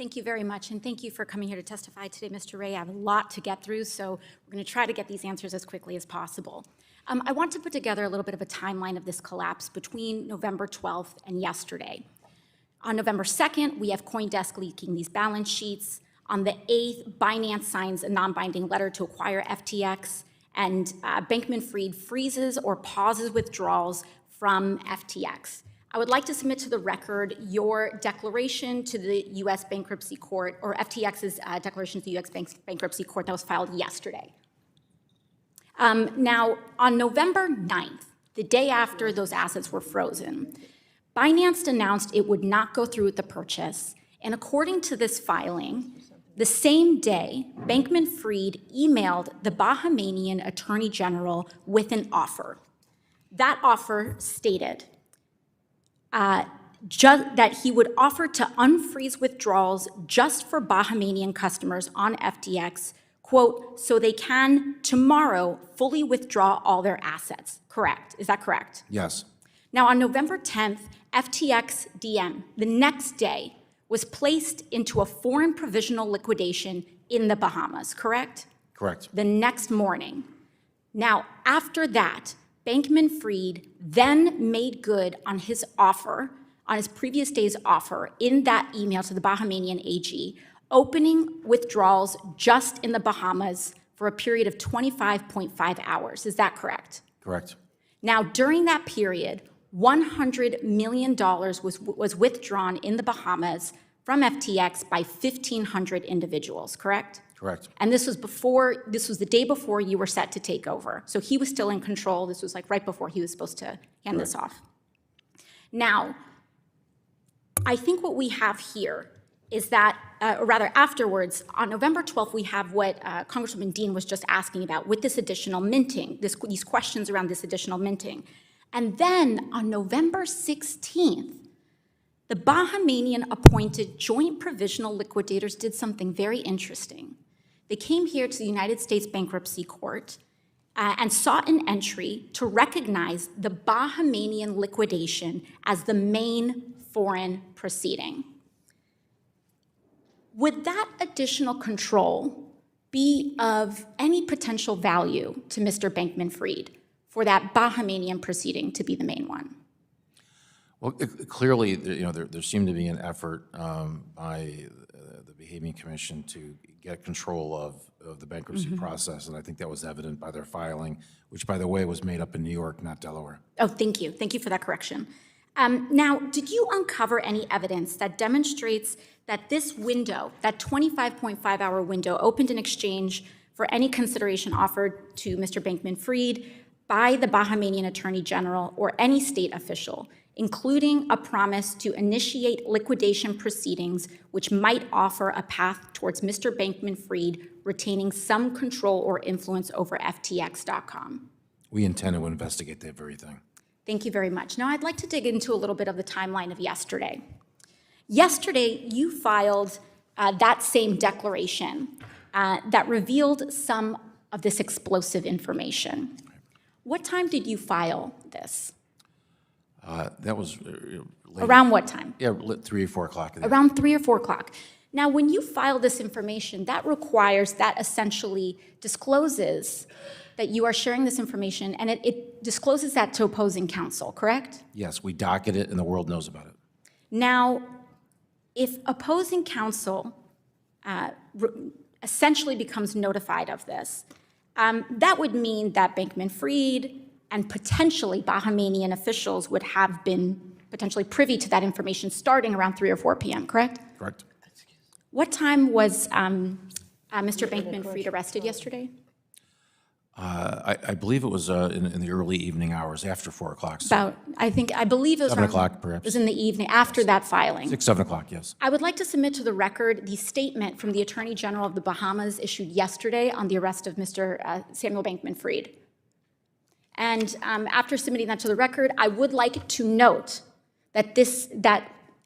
Thank you very much, and thank you for coming here to testify today, Mr. Ray. I have a lot to get through, so we're going to try to get these answers as quickly as possible. I want to put together a little bit of a timeline of this collapse between November 12th and yesterday. On November 2nd, we have CoinDesk leaking these balance sheets. On the 8th, Binance signs a non-binding letter to acquire FTX, and Bankman-Fried freezes or pauses withdrawals from FTX. I would like to submit to the record your declaration to the U.S. Bankruptcy Court, or FTX's declaration to the U.S. Bankruptcy Court that was filed yesterday. Now, on November 9th, the day after those assets were frozen, Binance announced it would not go through with the purchase, and according to this filing, the same day, Bankman-Fried emailed the Bahamian Attorney General with an offer. That offer stated that he would offer to unfreeze withdrawals just for Bahamian customers on FTX, quote, so they can tomorrow fully withdraw all their assets. Correct? Is that correct? Yes. Now, on November 10th, FTX DM, the next day, was placed into a foreign provisional liquidation in the Bahamas, correct? Correct. The next morning. Now, after that, Bankman-Fried then made good on his offer, on his previous day's offer, in that email to the Bahamian AG, opening withdrawals just in the Bahamas for a period of 25.5 hours. Is that correct? Correct. Now, during that period, $100 million was withdrawn in the Bahamas from FTX by 1,500 individuals, correct? Correct. And this was the day before you were set to take over. So he was still in control. This was like right before he was supposed to hand this off. Now, I think what we have here is that, or rather afterwards, on November 12th, we have what Congresswoman Dean was just asking about with this additional minting, these questions around this additional minting. And then on November 16th, the Bahamian appointed joint provisional liquidators did something very interesting. They came here to the United States Bankruptcy Court and sought an entry to recognize the Bahamian liquidation as the main foreign proceeding. Would that additional control be of any potential value to Mr. Bankman-Fried for that Bahamian proceeding to be the main one? Well, clearly, there seemed to be an effort by the Bahamian Commission to get control of the bankruptcy process, and I think that was evident by their filing, which, by the way, was made up in New York, not Delaware. Oh, thank you. Thank you for that correction. Now, did you uncover any evidence that demonstrates that this window, that 25.5-hour window, opened in exchange for any consideration offered to Mr. Bankman-Fried by the Bahamian Attorney General or any state official, including a promise to initiate liquidation proceedings which might offer a path towards Mr. Bankman-Fried retaining some control or influence over FTX.com? We intend to investigate that very thing. Thank you very much. Now, I'd like to dig into a little bit of the timeline of yesterday. Yesterday, you filed that same declaration that revealed some of this explosive information. What time did you file this? That was late. Around what time? Yeah, 3 or 4 o'clock. Around 3 or 4 o'clock. Now, when you file this information, that essentially discloses that you are sharing this information, and it discloses that to opposing counsel, correct? Yes, we docket it, and the world knows about it. Now, if opposing counsel essentially becomes notified of this, that would mean that Bankman-Fried and potentially Bahamian officials would have been potentially privy to that information starting around 3 or 4 p.m., correct? Correct. What time was Mr. Bankman-Fried arrested yesterday? I believe it was in the early evening hours, after 4 o'clock. I believe it was 7 o'clock, perhaps. It was in the evening, after that filing. 6, 7 o'clock, yes. I would like to submit to the record the statement from the Attorney General of the Bahamas issued yesterday on the arrest of Mr. Samuel Bankman-Fried. And after submitting that to the record, I would like to note that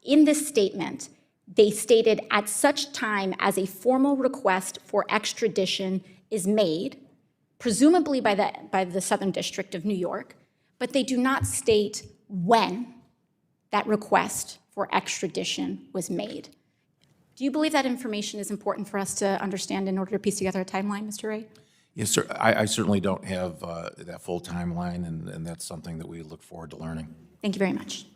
in this statement, they stated at such time as a formal request for extradition is made, presumably by the Southern District of New York, but they do not state when that request for extradition was made. Do you believe that information is important for us to understand in order to piece together a timeline, Mr. Ray? Yes, sir. I certainly don't have that full timeline, and that's something that we look forward to learning. Thank you very much.